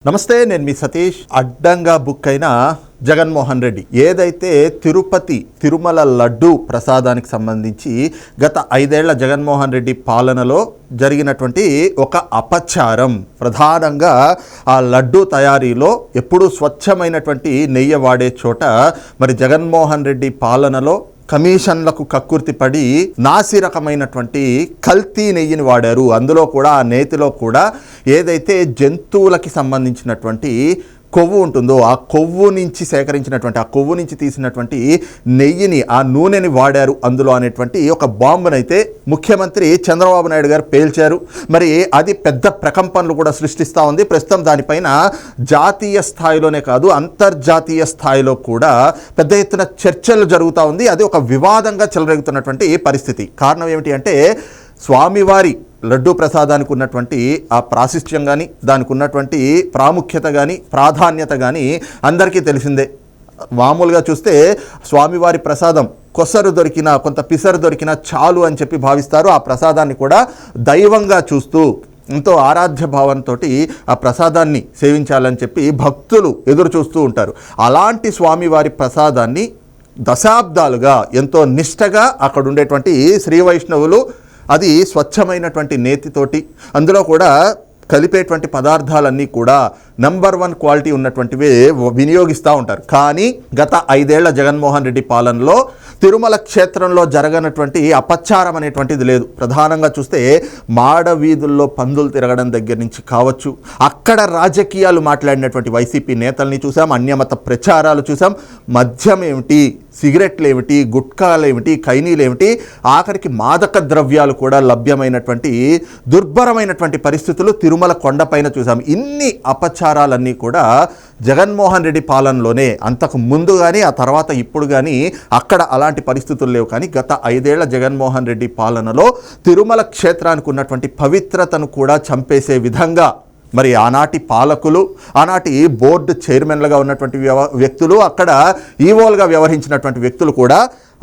నమస్తే, నేను మీ సతీష్. అడ్డంగా బుక్ అయిన జగన్మోహన్ రెడ్డి ఏదైతే తిరుమల లడ్డు ప్రసాదానికి సంబంధించి గత 5 ఏళ్ల జగన్మోహన్ రెడ్డి పాలనలో జరిగినటువంటి ఒక అపచారం, ప్రధానంగా ఆ లడ్డు తయారీలో ఎప్పుడూ స్వచ్ఛమైనటువంటి నెయ్యి వాడే చోట మరి జగన్మోహన్ రెడ్డి పాలనలో కమిషన్లకు కక్కుర్తిపడి నాసి రకమైనటువంటి కల్తీ నెయ్యిని వాడారు. అందులో కూడా ఆ నేతిలో కూడా ఏదైతే జంతువులకి సంబంధించినటువంటి కొవ్వు ఉంటుందో ఆ కొవ్వు నుంచి సేకరించినటువంటి, ఆ కొవ్వు నుంచి తీసినటువంటి నెయ్యిని, ఆ నూనెని వాడారు అందులో అనేటువంటి ఒక బాంబునైతే ముఖ్యమంత్రి చంద్రబాబు నాయుడు గారు పేల్చారు. మరి అది పెద్ద ప్రకంపనలు కూడా సృష్టిస్తూ ఉంది. ప్రస్తుతం దానిపైన జాతీయ స్థాయిలోనే కాదు, అంతర్జాతీయ స్థాయిలో కూడా పెద్ద ఎత్తున చర్చలు జరుగుతూ ఉంది. అది ఒక వివాదంగా చెలరేగుతున్నటువంటి పరిస్థితి. కారణం ఏమిటి అంటే, స్వామివారి లడ్డూ ప్రసాదానికి ఉన్నటువంటి ఆ ప్రాశస్త్యం కానీ, దానికి ఉన్నటువంటి ప్రాముఖ్యత కానీ, ప్రాధాన్యత కానీ అందరికీ తెలిసిందే. మామూలుగా చూస్తే స్వామివారి ప్రసాదం కొసరు దొరికినా, కొంత పిసరు దొరికినా చాలు అని చెప్పి భావిస్తారు. ఆ ప్రసాదాన్ని కూడా దైవంగా చూస్తూ ఎంతో ఆరాధ్య భావంతో ఆ ప్రసాదాన్ని సేవించాలని చెప్పి భక్తులు ఎదురు చూస్తూ ఉంటారు. అలాంటి స్వామివారి ప్రసాదాన్ని దశాబ్దాలుగా ఎంతో నిష్టగా అక్కడ ఉండేటువంటి శ్రీ వైష్ణవులు అది స్వచ్ఛమైనటువంటి నేతితోటి, అందులో కూడా కలిపేటువంటి పదార్థాలన్నీ కూడా నంబర్ 1 క్వాలిటీ ఉన్నటువంటివే వినియోగిస్తూ ఉంటారు. కానీ గత 5 ఏళ్ల జగన్మోహన్ రెడ్డి పాలనలో తిరుమల క్షేత్రంలో జరగనటువంటి అపచారం అనేటువంటిది లేదు. ప్రధానంగా చూస్తే మాడ వీధుల్లో పందులు తిరగడం దగ్గర నుంచి కావచ్చు, అక్కడ రాజకీయాలు మాట్లాడినటువంటి వైసీపీ నేతల్ని చూసాం, అన్యమత ప్రచారాలు చూసాం, మద్యం ఏమిటి, సిగరెట్లు ఏమిటి, గుట్కాలు ఏమిటి, ఖైనీలు ఏమిటి, ఆఖరికి మాదక ద్రవ్యాలు కూడా లభ్యమైనటువంటి దుర్భరమైనటువంటి పరిస్థితులు తిరుమల కొండపైన చూసాం. ఇన్ని అపచారాలన్నీ కూడా జగన్మోహన్ రెడ్డి పాలనలోనే, అంతకు ముందు కానీ ఆ తర్వాత ఇప్పుడు కానీ అక్కడ అలాంటి పరిస్థితులు లేవు. కానీ గత 5 ఏళ్ల జగన్మోహన్ రెడ్డి పాలనలో తిరుమల క్షేత్రానికి ఉన్నటువంటి పవిత్రతను కూడా చంపేసే విధంగా మరి ఆనాటి పాలకులు, ఆనాటి బోర్డు చైర్మన్లుగా ఉన్నటువంటి వ్యక్తులు, అక్కడ ఈవోలుగా వ్యవహరించినటువంటి వ్యక్తులు కూడా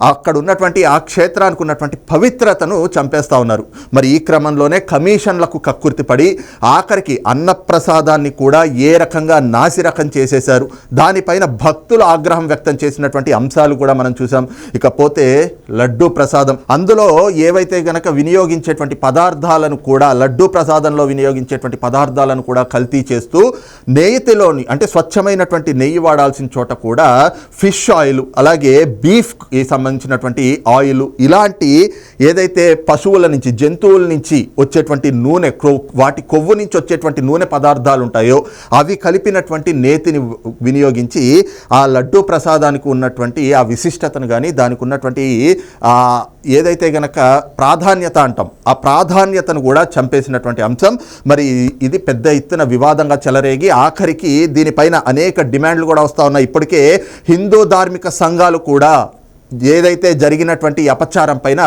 అక్కడ ఉన్నటువంటి ఆ క్షేత్రానికి ఉన్నటువంటి పవిత్రతను చంపేస్తూ ఉన్నారు. మరి ఈ క్రమంలోనే కమిషన్లకు కక్కుర్తిపడి ఆఖరికి అన్నప్రసాదాన్ని కూడా ఏ రకంగా నాసిరకం చేసేశారు. దానిపైన భక్తులు ఆగ్రహం వ్యక్తం చేసినటువంటి అంశాలు కూడా మనం చూసాం. ఇకపోతే లడ్డూ ప్రసాదం, అందులో ఏవైతే గనక వినియోగించేటువంటి పదార్థాలను కూడా, లడ్డూ ప్రసాదంలో వినియోగించేటువంటి పదార్థాలను కూడా కల్తీ చేస్తూ నేతిలోని, అంటే స్వచ్ఛమైనటువంటి నెయ్యి వాడాల్సిన చోట కూడా ఫిష్ ఆయిల్, అలాగే బీఫ్కి సంబంధించినటువంటి ఆయిల్, ఇలాంటి ఏదైతే పశువుల నుంచి, జంతువుల నుంచి వచ్చేటువంటి నూనె, వాటి కొవ్వు నుంచి వచ్చేటువంటి నూనె పదార్థాలు ఉంటాయో అవి కలిపినటువంటి నేతిని వినియోగించి ఆ లడ్డూ ప్రసాదానికి ఉన్నటువంటి ఆ విశిష్టతను కానీ, దానికి ఉన్నటువంటి ఏదైతే గనక ప్రాధాన్యత అంటాం, ఆ ప్రాధాన్యతను కూడా చంపేసినటువంటి అంశం. మరి ఇది పెద్ద ఎత్తున వివాదంగా చెలరేగి ఆఖరికి దీనిపైన అనేక డిమాండ్లు కూడా వస్తూ ఉన్నాయి. ఇప్పటికే హిందూ ధార్మిక సంఘాలు కూడా ఏదైతే జరిగినటువంటి అపచారం పైన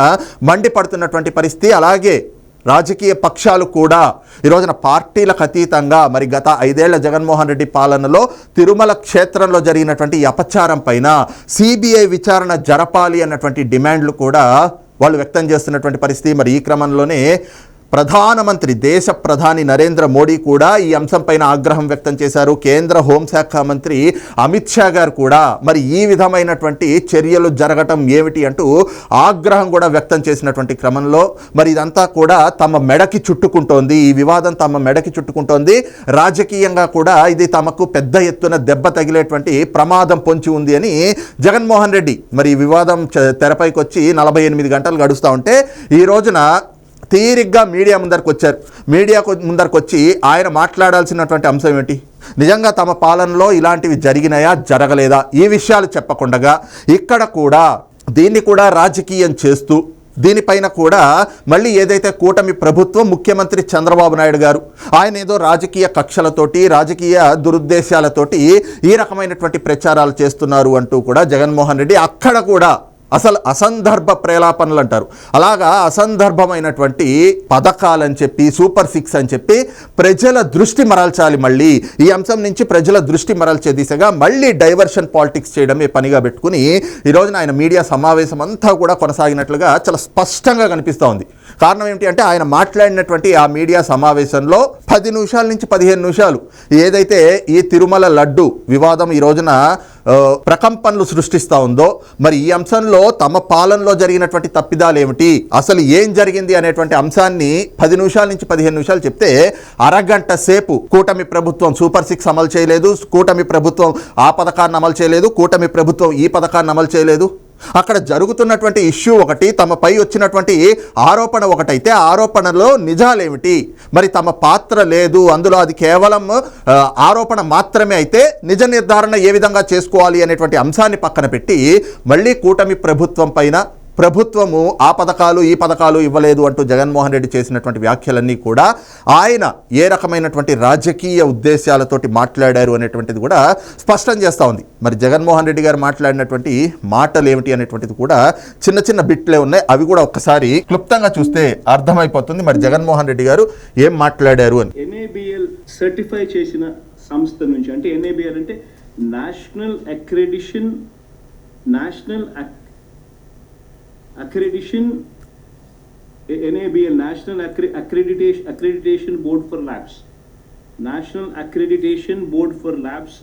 మండిపడుతున్నటువంటి పరిస్థితి. అలాగే రాజకీయ పక్షాలు కూడా ఈ రోజున పార్టీలకు అతీతంగా మరి గత 5 ఏళ్ల జగన్మోహన్ రెడ్డి పాలనలో తిరుమల క్షేత్రంలో జరిగినటువంటి అపచారం పైన సిబిఐ విచారణ జరపాలి అన్నటువంటి డిమాండ్లు కూడా వాళ్ళు వ్యక్తం చేస్తున్నటువంటి పరిస్థితి. మరి ఈ క్రమంలోనే ప్రధానమంత్రి, దేశ ప్రధాని నరేంద్ర మోడీ కూడా ఈ అంశంపైన ఆగ్రహం వ్యక్తం చేశారు. కేంద్ర హోంశాఖ మంత్రి అమిత్ షా గారు కూడా మరి ఈ విధమైనటువంటి చర్యలు జరగటం ఏమిటి అంటూ ఆగ్రహం కూడా వ్యక్తం చేసినటువంటి క్రమంలో మరి ఇదంతా కూడా తమ మెడకి చుట్టుకుంటోంది, ఈ వివాదం తమ మెడకి చుట్టుకుంటోంది. రాజకీయంగా కూడా ఇది తమకు పెద్ద ఎత్తున దెబ్బ తగిలేటువంటి ప్రమాదం పొంచి ఉంది అని జగన్మోహన్ రెడ్డి మరి ఈ వివాదం తెరపైకి వచ్చి 48 గంటలు గడుస్తూ ఉంటే ఈ రోజున తీరిగ్గా మీడియా ముందరికి వచ్చారు. మీడియా ముందరికి వచ్చి ఆయన మాట్లాడాల్సినటువంటి అంశం ఏంటి, నిజంగా తమ పాలనలో ఇలాంటివి జరిగినాయా, జరగలేదా, ఈ విషయాలు చెప్పకుండగా ఇక్కడ కూడా దీన్ని కూడా రాజకీయం చేస్తూ, దీనిపైన కూడా మళ్ళీ ఏదైతే కూటమి ప్రభుత్వం, ముఖ్యమంత్రి చంద్రబాబు నాయుడు గారు ఆయన ఏదో రాజకీయ కక్షలతోటి, రాజకీయ దురుద్దేశాలతోటి ఈ రకమైనటువంటి ప్రచారాలు చేస్తున్నారు అంటూ కూడా జగన్మోహన్ రెడ్డి అక్కడ కూడా అసలు అసందర్భ ప్రేలాపనలు అంటారు, అలాగా అసందర్భమైనటువంటి పథకాలని చెప్పి, సూపర్ 6 అని చెప్పి ప్రజల దృష్టి మరల్చాలి, మళ్ళీ ఈ అంశం నుంచి ప్రజల దృష్టి మరల్చే దిశగా మళ్ళీ డైవర్షన్ పాలిటిక్స్ చేయడమే పనిగా పెట్టుకుని ఈ రోజున ఆయన మీడియా సమావేశం అంతా కూడా కొనసాగినట్లుగా చాలా స్పష్టంగా కనిపిస్తూ ఉంది. కారణం ఏమిటి అంటే ఆయన మాట్లాడినటువంటి ఆ మీడియా సమావేశంలో 10 నిమిషాల నుంచి 15 నిమిషాలు ఏదైతే ఈ తిరుమల లడ్డు వివాదం ఈ రోజున ప్రకంపనలు సృష్టిస్తూ ఉందో, మరి ఈ అంశంలో తమ పాలనలో జరిగినటువంటి తప్పిదాలు ఏమిటి, అసలు ఏం జరిగింది అనేటువంటి అంశాన్ని 10 నిమిషాల నుంచి 15 నిమిషాలు చెప్తే అరగంట సేపు కూటమి ప్రభుత్వం సూపర్ 6 అమలు చేయలేదు, కూటమి ప్రభుత్వం ఆ పథకాన్ని అమలు చేయలేదు, కూటమి ప్రభుత్వం ఈ పథకాన్ని అమలు చేయలేదు. అక్కడ జరుగుతున్నటువంటి ఇష్యూ ఒకటి, తమపై వచ్చినటువంటి ఆరోపణ ఒకటైతే ఆరోపణలో నిజాలేమిటి, మరి తమ పాత్ర లేదు అందులో, అది కేవలం ఆరోపణ మాత్రమే అయితే నిజ నిర్ధారణ ఏ విధంగా చేసుకోవాలి అనేటువంటి అంశాన్ని పక్కన పెట్టి మళ్ళీ కూటమి ప్రభుత్వం పైన ప్రభుత్వము ఆ పథకాలు ఈ పథకాలు ఇవ్వలేదు అంటూ జగన్మోహన్ రెడ్డి చేసినటువంటి వ్యాఖ్యలన్నీ కూడా ఆయన ఏ రకమైనటువంటి రాజకీయ ఉద్దేశాలతోటి మాట్లాడారు అనేటువంటిది కూడా స్పష్టం చేస్తూ ఉంది. మరి జగన్మోహన్ రెడ్డి గారు మాట్లాడినటువంటి మాటలు ఏమిటి అనేటువంటిది కూడా చిన్న చిన్న బిట్లే ఉన్నాయి, అవి కూడా ఒక్కసారి క్లుప్తంగా చూస్తే అర్థమైపోతుంది మరి జగన్మోహన్ రెడ్డి గారు ఏం మాట్లాడారు అని. NABL సర్టిఫై చేసిన సంస్థ నుంచి, అంటే NABL అంటే national accreditation NABL national accreditation board for labs, national accreditation board for labs.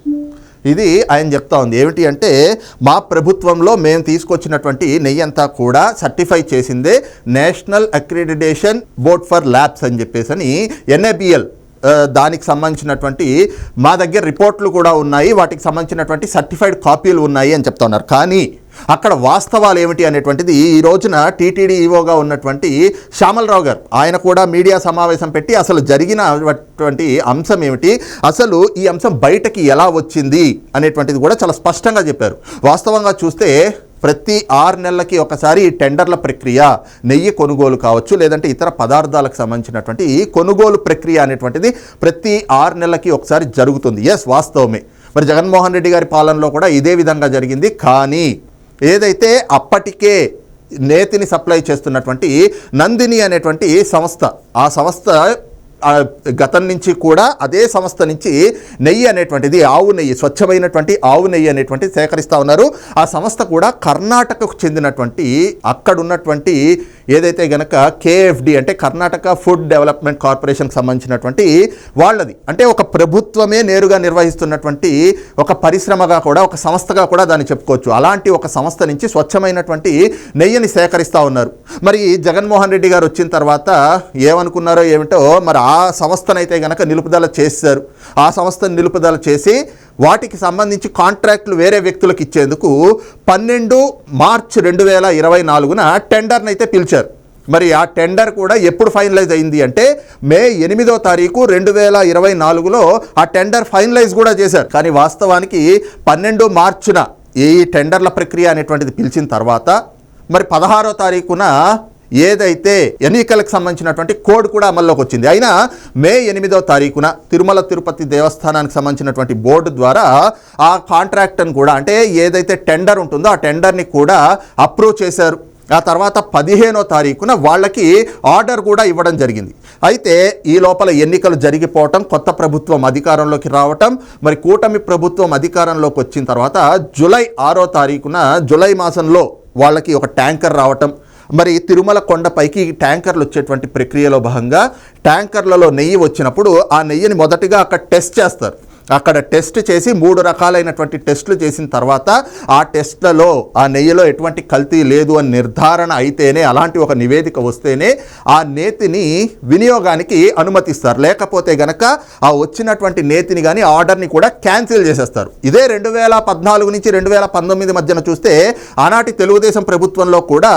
ఇది ఆయన చెప్తా ఉంది ఏమిటి అంటే మా ప్రభుత్వంలో మేము తీసుకొచ్చినటువంటి నెయ్యి అంతా కూడా సర్టిఫై చేసిందే national accreditation board for labs అని చెప్పేసి NABL దానికి సంబంధించినటువంటి మా దగ్గర రిపోర్ట్లు కూడా ఉన్నాయి, వాటికి సంబంధించినటువంటి సర్టిఫైడ్ కాపీలు ఉన్నాయి అని చెప్తా ఉన్నారు. కానీ అక్కడ వాస్తవాలు ఏమిటి అనేటువంటిది ఈ రోజున టీటీడీ ఈవోగా ఉన్నటువంటి శ్యామలరావు గారు ఆయన కూడా మీడియా సమావేశం పెట్టి అసలు జరిగినటువంటి అంశం ఏమిటి, అసలు ఈ అంశం బయటకి ఎలా వచ్చింది అనేటువంటిది కూడా చాలా స్పష్టంగా చెప్పారు. వాస్తవంగా చూస్తే ప్రతి 6 నెలలకి ఒకసారి టెండర్ల ప్రక్రియ, నెయ్యి కొనుగోలు కావచ్చు లేదంటే ఇతర పదార్థాలకు సంబంధించినటువంటి కొనుగోలు ప్రక్రియ అనేటువంటిది ప్రతి 6 నెలలకి ఒకసారి జరుగుతుంది. ఎస్, వాస్తవమే. మరి జగన్మోహన్ రెడ్డి గారి పాలనలో కూడా ఇదే విధంగా జరిగింది. కానీ ఏదైతే అప్పటికే నేతిని సప్లై చేస్తున్నటువంటి నందిని అనేటువంటి సంస్థ, ఆ సంస్థ గతం నుంచి కూడా అదే సంస్థ నుంచి నెయ్యి అనేటువంటిది, ఆవు నెయ్యి, స్వచ్ఛమైనటువంటి ఆవు నెయ్యి అనేటువంటిది సేకరిస్తూ ఉన్నారు. ఆ సంస్థ కూడా కర్ణాటకకు చెందినటువంటి అక్కడ ఉన్నటువంటి ఏదైతే గనక KFD అంటే కర్ణాటక ఫుడ్ డెవలప్మెంట్ కార్పొరేషన్కి సంబంధించినటువంటి వాళ్ళది, అంటే ఒక ప్రభుత్వమే నేరుగా నిర్వహిస్తున్నటువంటి ఒక పరిశ్రమగా కూడా, ఒక సంస్థగా కూడా దాన్ని చెప్పుకోవచ్చు. అలాంటి ఒక సంస్థ నుంచి స్వచ్ఛమైనటువంటి నెయ్యిని సేకరిస్తూ ఉన్నారు. మరి జగన్మోహన్ రెడ్డి గారు వచ్చిన తర్వాత ఏమనుకున్నారో ఏమిటో, మరి ఆ సంస్థనైతే గనక నిలుపుదల చేశారు. ఆ సంస్థను నిలుపుదల చేసి వాటికి సంబంధించి కాంట్రాక్టులు వేరే వ్యక్తులకు ఇచ్చేందుకు 12 మార్చి 2024న టెండర్ని అయితే పిలిచారు. మరి ఆ టెండర్ కూడా ఎప్పుడు ఫైనలైజ్ అయింది అంటే మే 8వ తారీఖు 2024లో ఆ టెండర్ ఫైనలైజ్ కూడా చేశారు. కానీ వాస్తవానికి 12 మార్చున ఈ టెండర్ల ప్రక్రియ అనేటువంటిది పిలిచిన తర్వాత మరి 16వ తారీఖున ఏదైతే ఎన్నికలకు సంబంధించినటువంటి కోడ్ కూడా అమల్లోకి వచ్చింది. అయినా మే 8వ తారీఖున తిరుమల తిరుపతి దేవస్థానానికి సంబంధించినటువంటి బోర్డు ద్వారా ఆ కాంట్రాక్ట్ని కూడా, అంటే ఏదైతే టెండర్ ఉంటుందో ఆ టెండర్ని కూడా అప్రూవ్ చేశారు. ఆ తర్వాత 15వ తారీఖున వాళ్ళకి ఆర్డర్ కూడా ఇవ్వడం జరిగింది. అయితే ఈ లోపల ఎన్నికలు జరిగిపోవటం, కొత్త ప్రభుత్వం అధికారంలోకి రావటం, మరి కూటమి ప్రభుత్వం అధికారంలోకి వచ్చిన తర్వాత జూలై 6వ తారీఖున, జూలై మాసంలో వాళ్ళకి ఒక ట్యాంకర్ రావటం, మరి తిరుమల కొండపైకి ట్యాంకర్లు వచ్చేటువంటి ప్రక్రియలో భాగంగా ట్యాంకర్లలో నెయ్యి వచ్చినప్పుడు ఆ నెయ్యిని మొదటిగా అక్కడ టెస్ట్ చేస్తారు. అక్కడ టెస్ట్ చేసి 3 రకాలైనటువంటి టెస్టులు చేసిన తర్వాత ఆ టెస్ట్లలో ఆ నెయ్యిలో ఎటువంటి కల్తీ లేదు అని నిర్ధారణ అయితేనే, అలాంటి ఒక నివేదిక వస్తేనే ఆ నేతిని వినియోగానికి అనుమతిస్తారు. లేకపోతే గనక ఆ వచ్చినటువంటి నేతిని కానీ ఆర్డర్ని కూడా క్యాన్సిల్ చేసేస్తారు. ఇదే 2014 నుంచి 2019 మధ్యన చూస్తే ఆనాటి తెలుగుదేశం ప్రభుత్వంలో కూడా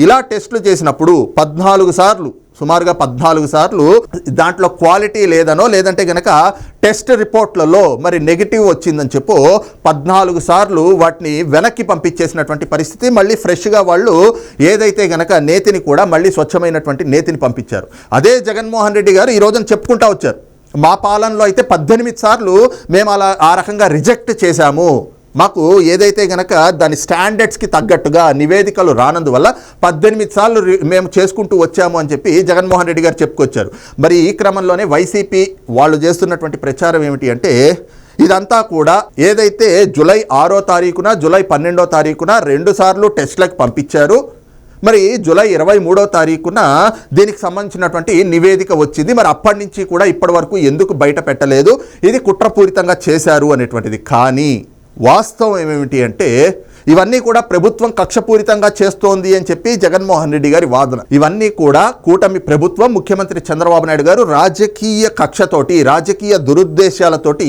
ఇలా టెస్టులు చేసినప్పుడు 14 సార్లు, సుమారుగా 14 సార్లు దాంట్లో క్వాలిటీ లేదనో లేదంటే గనక టెస్ట్ రిపోర్ట్లలో మరి నెగిటివ్ వచ్చిందని చెప్పు 14 సార్లు వాటిని వెనక్కి పంపించేసినటువంటి పరిస్థితి. మళ్ళీ ఫ్రెష్గా వాళ్ళు ఏదైతే గనక నేతిని కూడా మళ్ళీ స్వచ్ఛమైనటువంటి నేతిని పంపించారు. అదే జగన్మోహన్ రెడ్డి గారు ఈ రోజున చెప్పుకుంటా వచ్చారు, మా పాలనలో అయితే 18 సార్లు మేము ఆ రకంగా రిజెక్ట్ చేశాము, మాకు ఏదైతే గనక దాని స్టాండర్డ్స్కి తగ్గట్టుగా నివేదికలు రానందువల్ల 18 సార్లు మేము చేసుకుంటూ వచ్చాము అని చెప్పి జగన్మోహన్ రెడ్డి గారు చెప్పుకొచ్చారు. మరి ఈ క్రమంలోనే వైసీపీ వాళ్ళు చేస్తున్నటువంటి ప్రచారం ఏమిటి అంటే ఇదంతా కూడా ఏదైతే జూలై 6వ తారీఖున, జూలై 12వ తారీఖున 2 సార్లు టెస్ట్లకు పంపించారు, మరి జూలై 23వ తారీఖున దీనికి సంబంధించినటువంటి నివేదిక వచ్చింది. మరి అప్పటి నుంచి కూడా ఇప్పటి వరకు ఎందుకు బయట పెట్టలేదు, ఇది కుట్రపూరితంగా చేశారు అనేటువంటిది. కానీ వాస్తవం ఏమిటి అంటే ఇవన్నీ కూడా ప్రభుత్వం కక్షపూరితంగా చేస్తోంది అని చెప్పి జగన్మోహన్ రెడ్డి గారి వాదన. ఇవన్నీ కూడా కూటమి ప్రభుత్వం, ముఖ్యమంత్రి చంద్రబాబు నాయుడు గారు రాజకీయ కక్షతోటి, రాజకీయ దురుద్దేశాలతోటి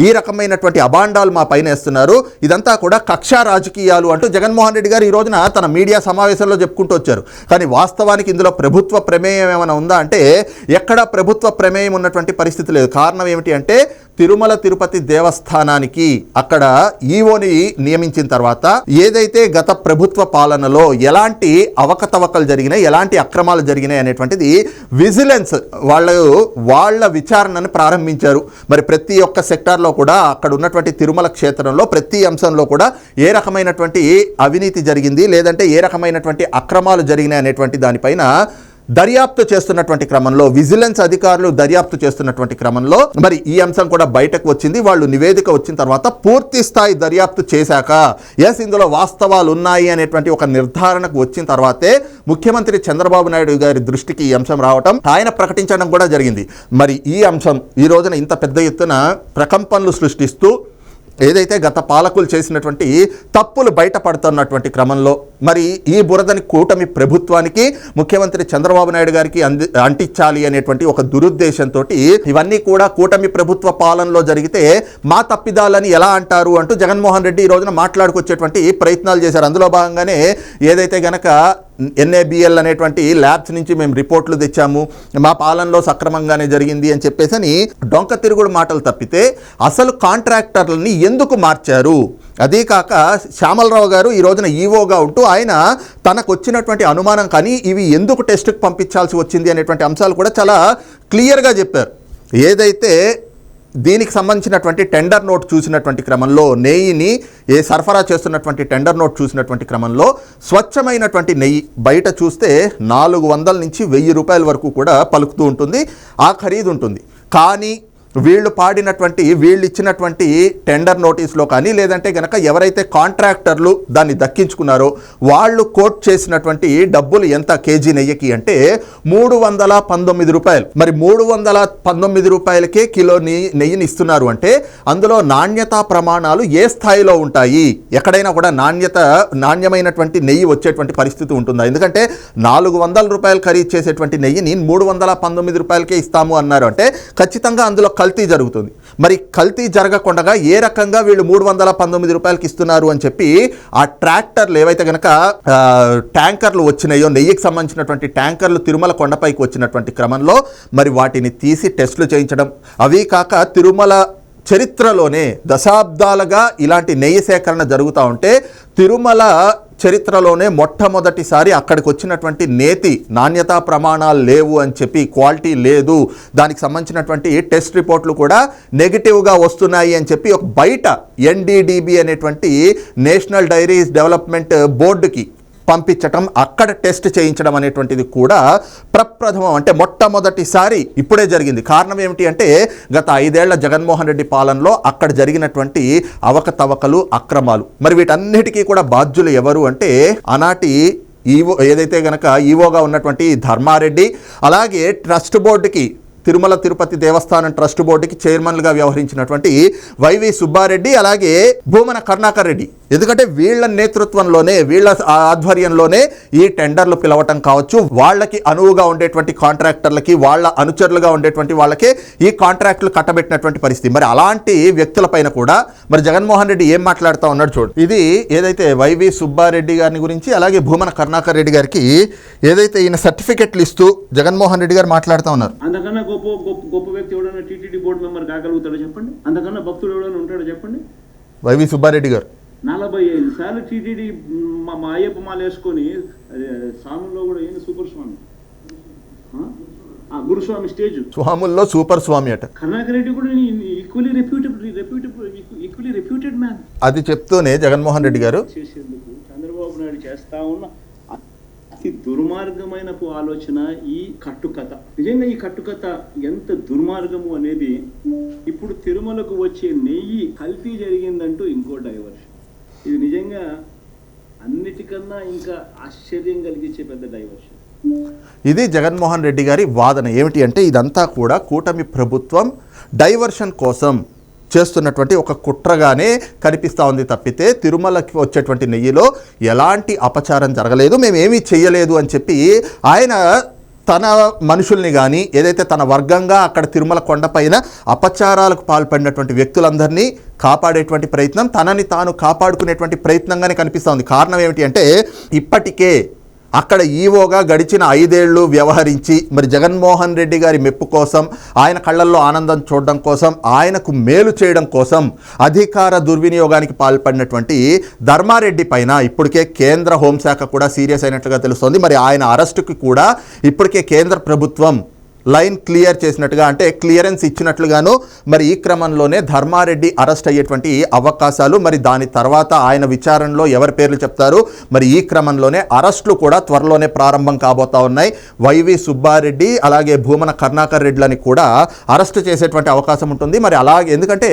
ఈ రకమైనటువంటి అబాండాలు మా పైన వేస్తున్నారు, ఇదంతా కూడా కక్షా రాజకీయాలు అంటూ జగన్మోహన్ రెడ్డి గారు ఈ రోజున తన మీడియా సమావేశంలో చెప్పుకుంటూ వచ్చారు. కానీ వాస్తవానికి ఇందులో ప్రభుత్వ ప్రమేయం ఏమైనా ఉందా అంటే ఎక్కడా ప్రభుత్వ ప్రమేయం ఉన్నటువంటి పరిస్థితి లేదు. కారణం ఏమిటి అంటే తిరుమల తిరుపతి దేవస్థానానికి అక్కడ ఈవోని నియమించిన తర్వాత ఏదైతే గత ప్రభుత్వ పాలనలో ఎలాంటి అవకతవకలు జరిగినాయి, ఎలాంటి అక్రమాలు జరిగినాయి అనేటువంటిది విజిలెన్స్ వాళ్ళ విచారణను ప్రారంభించారు. మరి ప్రతి ఒక్క సెక్టార్లో కూడా అక్కడ ఉన్నటువంటి తిరుమల క్షేత్రంలో ప్రతి అంశంలో కూడా ఏ రకమైనటువంటి అవినీతి జరిగింది, లేదంటే ఏ రకమైనటువంటి అక్రమాలు జరిగినాయి అనేటువంటి దానిపైన దర్యాప్తు చేస్తున్నటువంటి క్రమంలో, విజిలెన్స్ అధికారులు దర్యాప్తు చేస్తున్నటువంటి క్రమంలో మరి ఈ అంశం కూడా బయటకు వచ్చింది. వాళ్ళు నివేదిక వచ్చిన తర్వాత పూర్తి స్థాయి దర్యాప్తు చేశాక ఇందులో వాస్తవాలు ఉన్నాయి అనేటువంటి ఒక నిర్ధారణకు వచ్చిన తర్వాతే ముఖ్యమంత్రి చంద్రబాబు నాయుడు గారి దృష్టికి ఈ అంశం రావటం, ఆయన ప్రకటించడం కూడా జరిగింది. మరి ఈ అంశం ఈ రోజున ఇంత పెద్ద ఎత్తున ప్రకంపనలు సృష్టిస్తూ ఏదైతే గత పాలకులు చేసినటువంటి తప్పులు బయటపడుతున్నటువంటి క్రమంలో మరి ఈ బురదని కూటమి ప్రభుత్వానికి, ముఖ్యమంత్రి చంద్రబాబు నాయుడు గారికి అంటించాలి అనేటువంటి ఒక దురుద్దేశంతో ఇవన్నీ కూడా కూటమి ప్రభుత్వ పాలనలో జరిగితే మా తప్పిదాలని ఎలా అంటారు అంటూ జగన్మోహన్ రెడ్డి ఈ రోజున మాట్లాడుకొచ్చేటువంటి ప్రయత్నాలు చేశారు. అందులో భాగంగానే ఏదైతే గనక NABL అనేటువంటి ల్యాబ్స్ నుంచి మేము రిపోర్ట్లు తెచ్చాము, మా పాలనలో సక్రమంగానే జరిగింది అని చెప్పేసి డొంక తిరుగుడు మాటలు తప్పితే అసలు కాంట్రాక్టర్లని ఎందుకు మార్చారు, అదే కాక శ్యామలరావు గారు ఈ రోజున ఈవోగా ఉంటూ ఆయన తనకు వచ్చినటువంటి అనుమానం కానీ ఇవి ఎందుకు టెస్ట్కి పంపించాల్సి వచ్చింది అనేటువంటి అంశాలు కూడా చాలా క్లియర్గా చెప్పారు. ఏదైతే దీనికి సంబంధించినటువంటి టెండర్ నోట్ చూసినటువంటి క్రమంలో, నెయ్యిని సరఫరా చేస్తున్నటువంటి టెండర్ నోట్ చూసినటువంటి క్రమంలో స్వచ్ఛమైనటువంటి నెయ్యి బయట చూస్తే 400 నుంచి 1000 రూపాయల వరకు కూడా పలుకుతూ ఉంటుంది, ఆ ఖరీదు ఉంటుంది. కానీ వీళ్ళు ఇచ్చినటువంటి టెండర్ నోటీస్లో కానీ లేదంటే గనక ఎవరైతే కాంట్రాక్టర్లు దాన్ని దక్కించుకున్నారో వాళ్ళు కోట్ చేసినటువంటి డబ్బులు ఎంత కేజీ నెయ్యికి అంటే 319 రూపాయలు. మరి 319 రూపాయలకే కిలో నెయ్యిని ఇస్తున్నారు అంటే అందులో నాణ్యతా ప్రమాణాలు ఏ స్థాయిలో ఉంటాయి? ఎక్కడైనా కూడా నాణ్యమైనటువంటి నెయ్యి వచ్చేటువంటి పరిస్థితి ఉంటుందా? ఎందుకంటే 400 రూపాయలు ఖరీదు చేసేటువంటి నెయ్యిని 319 రూపాయలకే ఇస్తాము అన్నారు అంటే ఖచ్చితంగా అందులో కల్తీ జరుగుతుంది. మరి కల్తీ జరగకుండా ఏ రకంగా వీళ్ళు 319 రూపాయలకి ఇస్తున్నారు అని చెప్పి ఆ ట్రాక్టర్లు ఏవైతే కనుక ట్యాంకర్లు వచ్చినాయో, నెయ్యికి సంబంధించినటువంటి ట్యాంకర్లు తిరుమల కొండపైకి వచ్చినటువంటి క్రమంలో మరి వాటిని తీసి టెస్టులు చేయించడం, అవి కాక తిరుమల చరిత్రలోనే దశాబ్దాలుగా ఇలాంటి నెయ్యి సేకరణ జరుగుతూ ఉంటే తిరుమల చరిత్రలోనే మొట్టమొదటిసారి అక్కడికి వచ్చినటువంటి నేతి నాణ్యతా ప్రమాణాలు లేవు అని చెప్పి, క్వాలిటీ లేదు, దానికి సంబంధించినటువంటి టెస్ట్ రిపోర్ట్లు కూడా నెగిటివ్గా వస్తున్నాయి అని చెప్పి ఒక బయట NDDB అనేటువంటి నేషనల్ డైరీస్ డెవలప్మెంట్ బోర్డుకి పంపించటం, అక్కడ టెస్ట్ చేయించడం అనేటువంటిది కూడా ప్రప్రథమం, అంటే మొట్టమొదటిసారి ఇప్పుడే జరిగింది. కారణం ఏమిటి అంటే గత 5 ఏళ్ల జగన్మోహన్ రెడ్డి పాలనలో అక్కడ జరిగినటువంటి అవకతవకలు, అక్రమాలు. మరి వీటన్నిటికీ కూడా బాధ్యులు ఎవరు అంటే ఆనాటి ఈవో ఏదైతే గనక ఈవోగా ఉన్నటువంటి ధర్మారెడ్డి, అలాగే ట్రస్ట్ బోర్డుకి తిరుమల తిరుపతి దేవస్థానం ట్రస్ట్ బోర్డుకి చైర్మన్లుగా వ్యవహరించినటువంటి వైవి సుబ్బారెడ్డి, అలాగే భూమన కరుణాకర్ రెడ్డి. ఎందుకంటే వీళ్ళ నేతృత్వంలోనే, వీళ్ళ ఆధ్వర్యంలోనే ఈ టెండర్లు పిలవటం కావచ్చు, వాళ్ళకి అనువుగా ఉండేటువంటి కాంట్రాక్టర్లకి, వాళ్ళ అనుచరులుగా ఉండేటువంటి వాళ్ళకే ఈ కాంట్రాక్టులు కట్టబెట్టినటువంటి పరిస్థితి. మరి అలాంటి వ్యక్తులపైన కూడా మరి జగన్మోహన్ రెడ్డి ఏం మాట్లాడుతూ ఉన్నాడు చూడు. ఇది ఏదైతే వైవి సుబ్బారెడ్డి గారిని గురించి, అలాగే భూమన కరుణాకర్ రెడ్డి గారికి ఏదైతే ఈయన సర్టిఫికెట్లు ఇస్తూ జగన్మోహన్ రెడ్డి గారు మాట్లాడుతూ ఉన్నారు. అంతకన్నా గొప్ప వ్యక్తి ఎవడన్నా టీటీడీ బోర్డు మెంబర్ కాగలుగుతాడో చెప్పండి? అంతకన్నా భక్తుడు ఎవడన్నా ఉంటాడో చెప్పండి? వైవి సుబ్బారెడ్డి గారు 45 సార్లు టీటీడీ మా అయ్యప్ప మాల వేసుకొని స్వాముల్లో కూడా ఏంది సూపర్ స్వామి, గురుస్వామి స్టేజ్ స్వాముల్లో సూపర్ స్వామి అట. కరుణాకర్ రెడ్డి కూడా ఈక్వలీ రెప్యూటెడ్ మ్యాన్. అది చెప్తూనే జగన్మోహన్ రెడ్డి గారు చేసేందుకు చంద్రబాబు నాయుడు చేస్తా ఉన్న అతి దుర్మార్గమైన ఆలోచన ఈ కట్టుకథ. నిజంగా ఈ కట్టుకథ ఎంత దుర్మార్గము అనేది, ఇప్పుడు తిరుమలకు వచ్చే నెయ్యి కల్తీ జరిగిందంటూ ఇంకో డైవర్షన్. ఇది నిజంగా అన్నిటికన్నా ఇంకా ఆశ్చర్యం కలిగించే పెద్ద డైవర్షన్. ఇది జగన్మోహన్ రెడ్డి గారి వాదన. ఏమిటి అంటే ఇదంతా కూడా కూటమి ప్రభుత్వం డైవర్షన్ కోసం చేస్తున్నటువంటి ఒక కుట్రగానే కనిపిస్తూ ఉంది తప్పితే తిరుమలకి వచ్చేటువంటి నెయ్యిలో ఎలాంటి అపచారం జరగలేదు, మేము ఏమీ చెయ్యలేదు అని చెప్పి ఆయన తన మనుషుల్ని కానీ ఏదైతే తన వర్గంగా అక్కడ తిరుమల కొండపైన అపచారాలకు పాల్పడినటువంటి వ్యక్తులందరినీ కాపాడేటువంటి ప్రయత్నం, తనని తాను కాపాడుకునేటువంటి ప్రయత్నంగానే కనిపిస్తూ ఉంది. కారణం ఏమిటి అంటే ఇప్పటికే అక్కడ ఈవోగా గడిచిన 5 ఏళ్ళు వ్యవహరించి మరి జగన్మోహన్ రెడ్డి గారి మెప్పు కోసం, ఆయన కళ్ళల్లో ఆనందం చూడడం కోసం, ఆయనకు మేలు చేయడం కోసం అధికార దుర్వినియోగానికి పాల్పడినటువంటి ధర్మారెడ్డి పైన ఇప్పటికే కేంద్ర హోంశాఖ కూడా సీరియస్ అయినట్లుగా తెలుస్తోంది. మరి ఆయన అరెస్టుకి కూడా ఇప్పటికే కేంద్ర ప్రభుత్వం లైన్ క్లియర్ చేసినట్టుగా, అంటే క్లియరెన్స్ ఇచ్చినట్లుగాను మరి ఈ క్రమంలోనే ధర్మారెడ్డి అరెస్ట్ అయ్యేటువంటి అవకాశాలు, మరి దాని తర్వాత ఆయన విచారణలో ఎవరి పేర్లు చెప్తారు, మరి ఈ క్రమంలోనే అరెస్టులు కూడా త్వరలోనే ప్రారంభం కాబోతా ఉన్నాయి. వైవి సుబ్బారెడ్డి అలాగే భూమన కరుణాకర్ రెడ్డిలని కూడా అరెస్ట్ చేసేటువంటి అవకాశం ఉంటుంది. మరి అలాగే ఎందుకంటే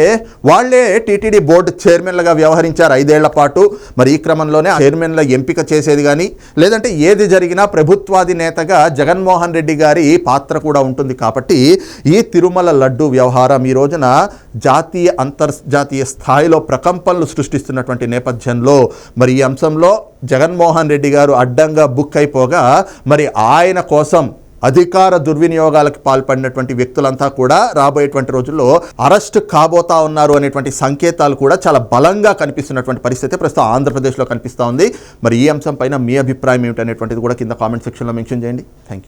వాళ్ళే టీటీడీ బోర్డు చైర్మన్లుగా వ్యవహరించారు 5 ఏళ్ల పాటు. మరి ఈ క్రమంలోనే చైర్మన్ల ఎంపిక చేసేది కానీ లేదంటే ఏది జరిగినా ప్రభుత్వాధినేతగా జగన్మోహన్ రెడ్డి గారి పాత్ర కూడా ఉంటుంది. కాబట్టి ఈ తిరుమల లడ్డు వ్యవహారం ఈ రోజున జాతీయ అంతర్జాతీయ స్థాయిలో ప్రకంపనలు సృష్టిస్తున్నటువంటి నేపథ్యంలో మరి ఈ అంశంలో జగన్మోహన్ రెడ్డి గారు అడ్డంగా బుక్ అయిపోగా మరి ఆయన కోసం అధికార దుర్వినియోగాలకు పాల్పడినటువంటి వ్యక్తులంతా కూడా రాబోయేటువంటి రోజుల్లో అరెస్ట్ కాబోతా ఉన్నారు అనేటువంటి సంకేతాలు కూడా చాలా బలంగా కనిపిస్తున్నటువంటి పరిస్థితి ప్రస్తుతం ఆంధ్రప్రదేశ్లో కనిపిస్తూ ఉంది. మరి ఈ అంశం పైన మీ అభిప్రాయం ఏమిటనేటువంటిది కూడా కింద కామెంట్ సెక్షన్లో మెన్షన్ చేయండి. Thank you.